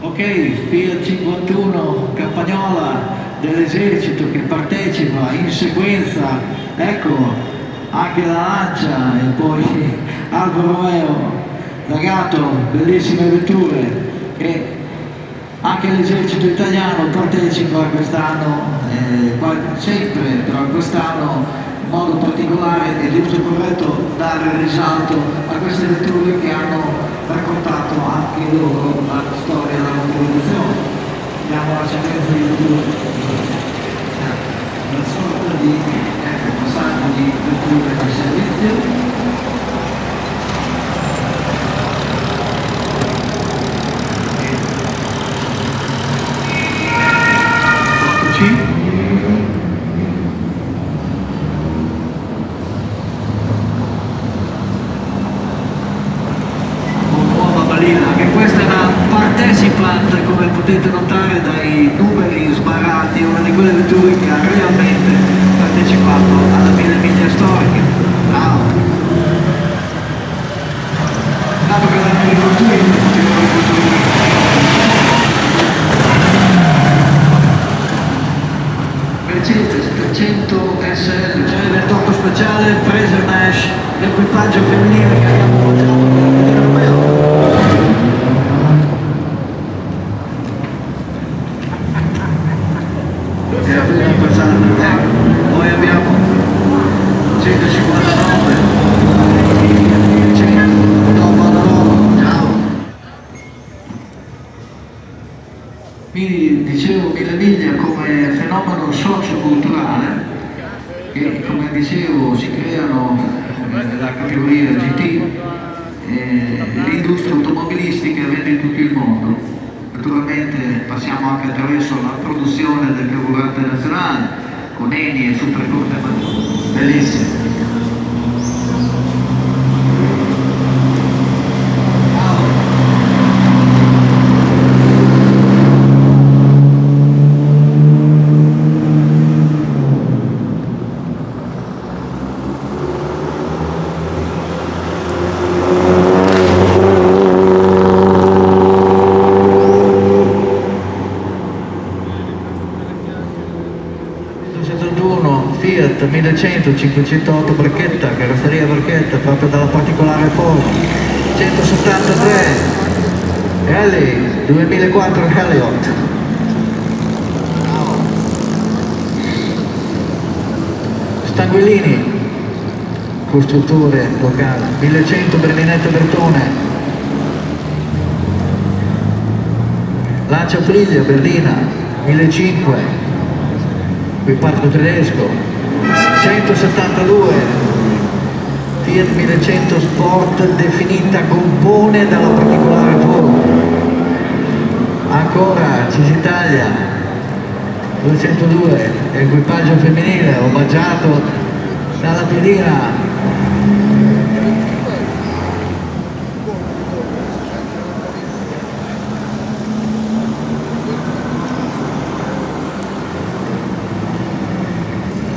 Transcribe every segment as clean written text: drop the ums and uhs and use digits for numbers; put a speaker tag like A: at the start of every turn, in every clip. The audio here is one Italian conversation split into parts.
A: Ok, Fiat 51 Campagnola dell'esercito che partecipa in sequenza, ecco, anche la Lancia e poi Alfa Romeo, D'Agato, bellissime vetture e anche l'esercito italiano partecipa quest'anno, sempre, però quest'anno in modo particolare è giusto e corretto dare risalto a queste vetture che hanno raccontato anche loro la storia della motorizzazione. Abbiamo la sequenza di vetture, una sorta di passaggio di vetture di servizio. Anche questa è una partecipant, come potete notare dai numeri sbarrati, una di quelle vetture che ha realmente partecipato alla 1000 miglia storiche. Bravo! Dato che l'hanno ricostruito, potevano ricostruire. Mercedes 300 SL, cioè il 28 speciale, Fraser Nash, l'equipaggio femminile che abbiamo votato. Poi abbiamo 159, 199, ciao. Quindi dicevo 1000 miglia come fenomeno socioculturale che, come dicevo, si creano nella categoria GT l'industria automobilistica vede in tutto il mondo. Naturalmente passiamo anche attraverso la produzione del carburante nazionale con Eni e Supercorte, bellissimo. Fiat 1100 508 barchetta, carrozzeria barchetta proprio dalla particolare forma. 173 Heli 2004 Heliot. Stanguellini, costruttore locale. 1100 Berlinetto Bertone. Lancia Priglia Berlina 1500, equipaggio tedesco. 172 Fiat 1100 Sport definita compone dalla particolare forma. Ancora Cisitalia 202 equipaggio femminile omaggiato dalla piedina.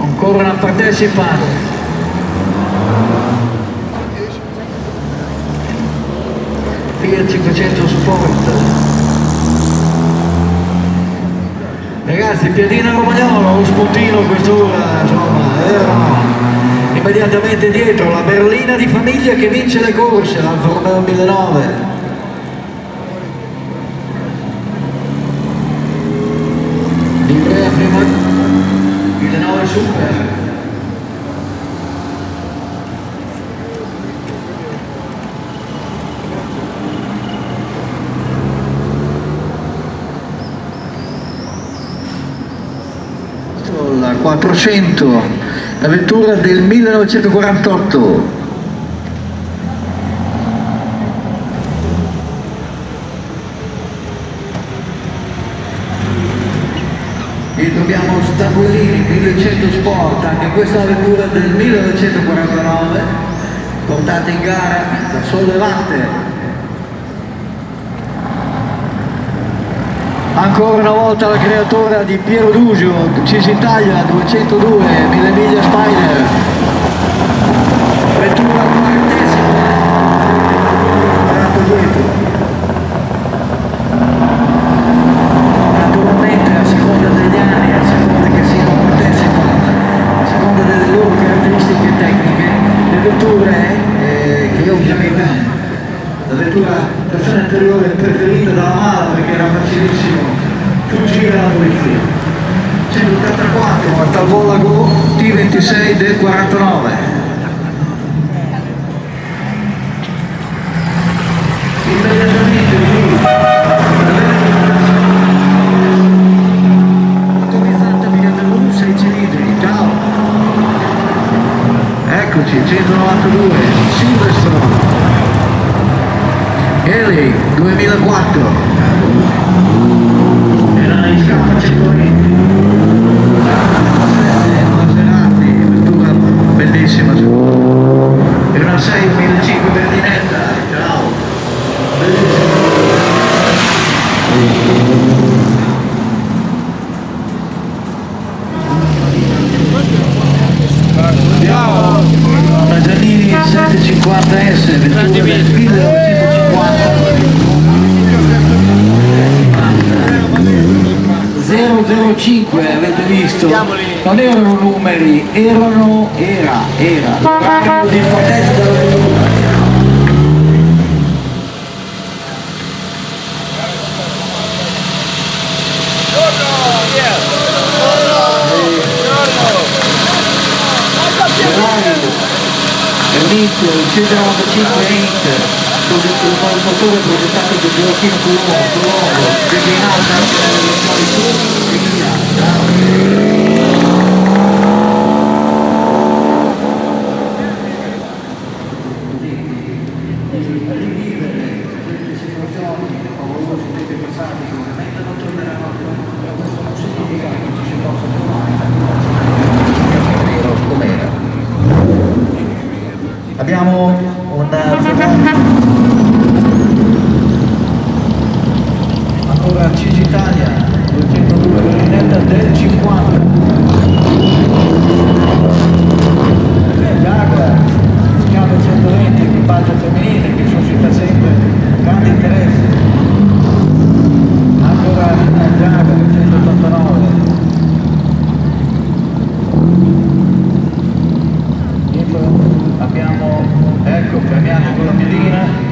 A: Ancora una partecipante. Fiat 500 Sport. Ragazzi, piedina romagnolo, lo spuntino quest'ora, insomma, immediatamente dietro la berlina di famiglia che vince le corse, l'Alfa Romeo 1009. Livrea prima 1009 Super. La 400, la vettura del 1948. E troviamo Stanguellini 1100 Sport, anche questa è una vettura del 1949, portata in gara da Sollevante. Ancora una volta la creatura di Piero Dusio, Cisitalia 202, 1000 miglia Spider. Vettura quartesima. Dietro. fuggito dalla mala perché era facilissimo fuggire dalla polizia. 184 a Talbolla Go T26 del 49. Immediatamente lui motorizzata BMW 6 cilindri, ciao. Eccoci, 192 Silverstone Haley 2004 e la riscappa 120 Maserati, vettura bellissima, e una 6 1500 berlinetta, ciao, bellissima. Abbiamo una Giannini 750S, vettura del 1950. 005 avete visto? Non erano numeri, era di potenza della vettura. L'Inter, il 195 Inter, il motore progettato da Gioacchino Colombo, declinato anche nelle versioni su e via. Rivivere queste situazioni favolose dei passati che ovviamente non torneranno più, ma questo non significa che non ci si possa trovare. È vero com'era. Abbiamo un ancora CG Italia 202 berlinetta del 50 Jaguar Schiavo 120 equipaggio femminile che suscita sempre grande interesse. Ancora una Jaguar 189 abbiamo, ecco, premiato con la piedina.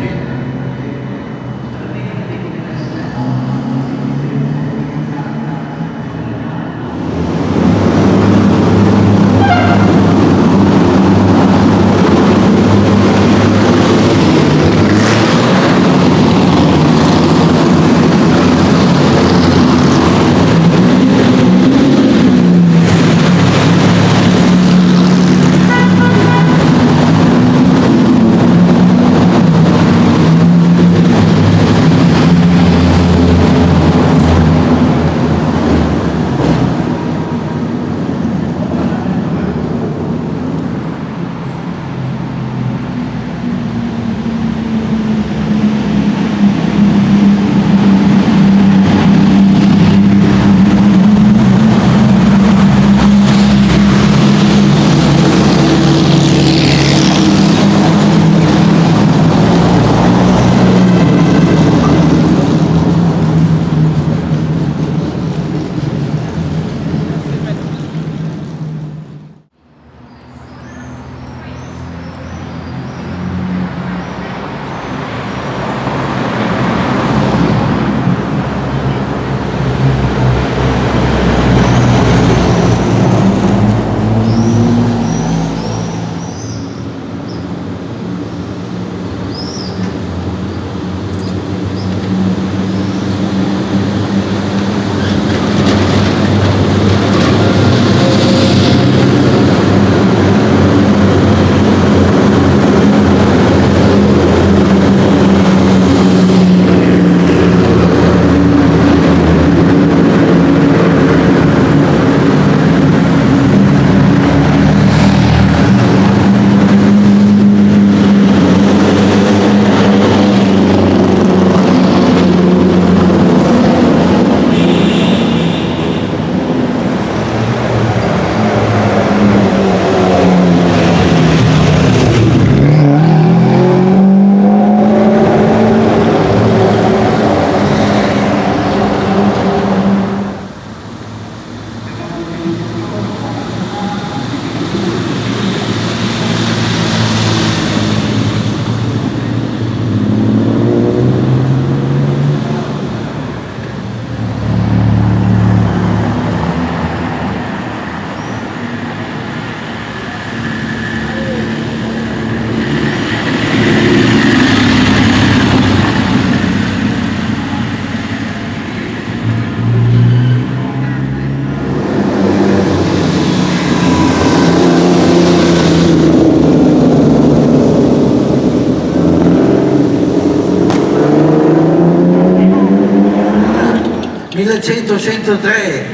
A: 1200 103,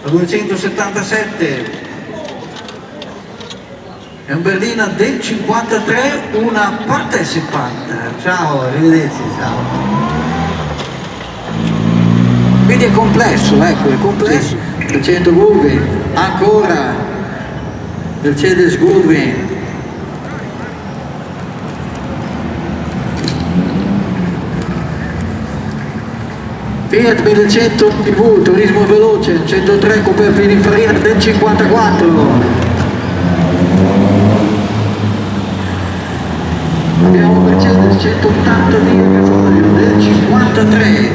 A: 277, è un berlina del 53, una partecipante. Ciao, arrivederci, ciao. Quindi è complesso, ecco, è complesso. 300 Gulbin, ancora Mercedes Gulbin. Fiat 1100 TV, turismo veloce, 103 Coupé Pininfarina del 54. Abbiamo Mercedes 180 gasolio del 53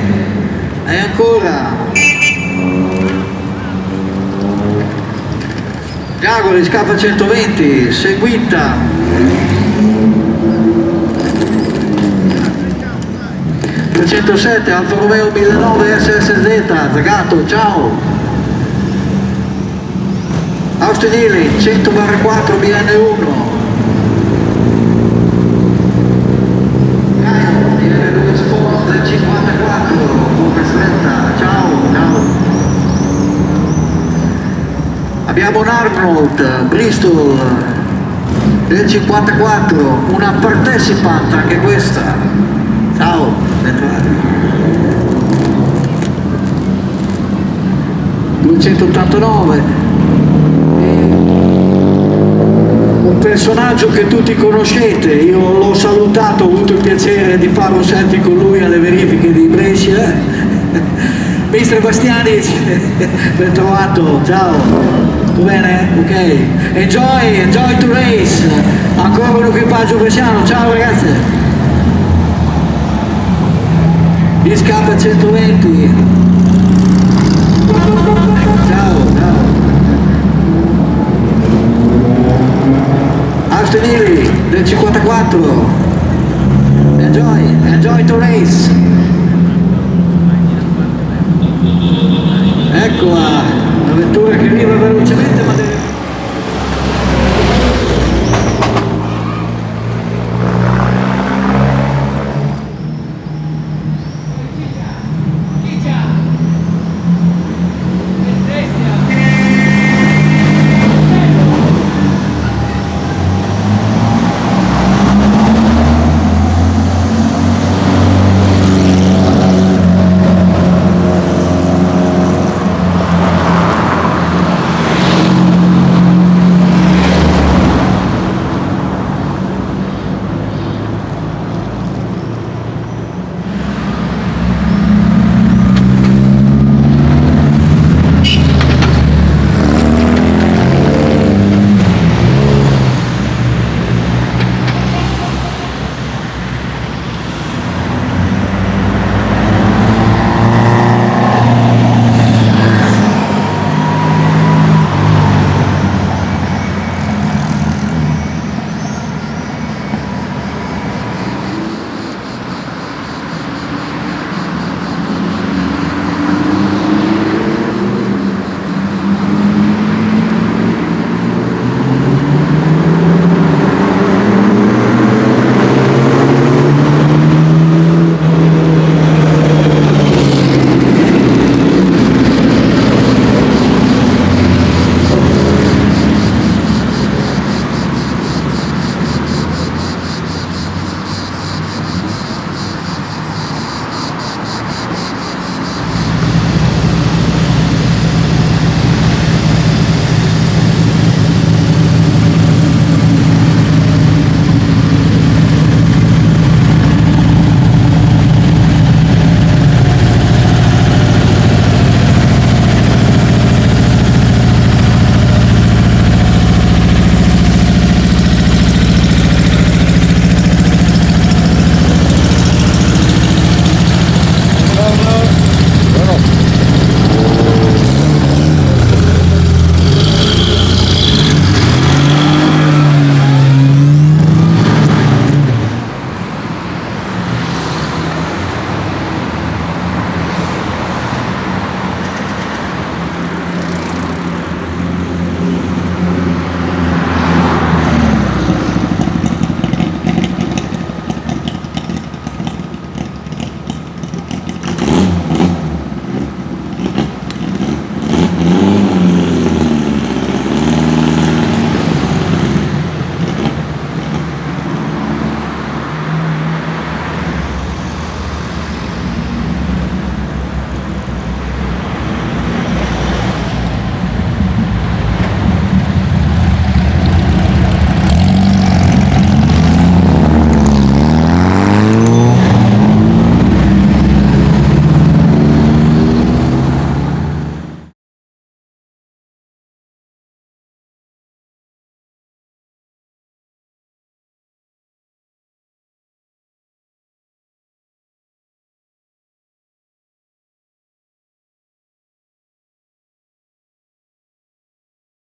A: e ancora Jaguar scappa 120 seguita 307 Alfa Romeo 1009 SSZ Zagato, ciao. Austin Healey 100/4 BN1 del 54, come stretta, ciao, ciao. Abbiamo un Arnold, Bristol, del 54, una partecipante anche questa, ciao, bentrovati. 289. Un personaggio che tutti conoscete, io l'ho salutato, ho avuto il piacere di fare un selfie con lui alle verifiche di Brescia. Mister Bastianic, ben trovato, ciao, tutto bene? Ok, enjoy to race, ancora un equipaggio bresciano, ciao ragazzi. Gli scappa 120, ciao, ciao. Austin Healey del 54, enjoy to race.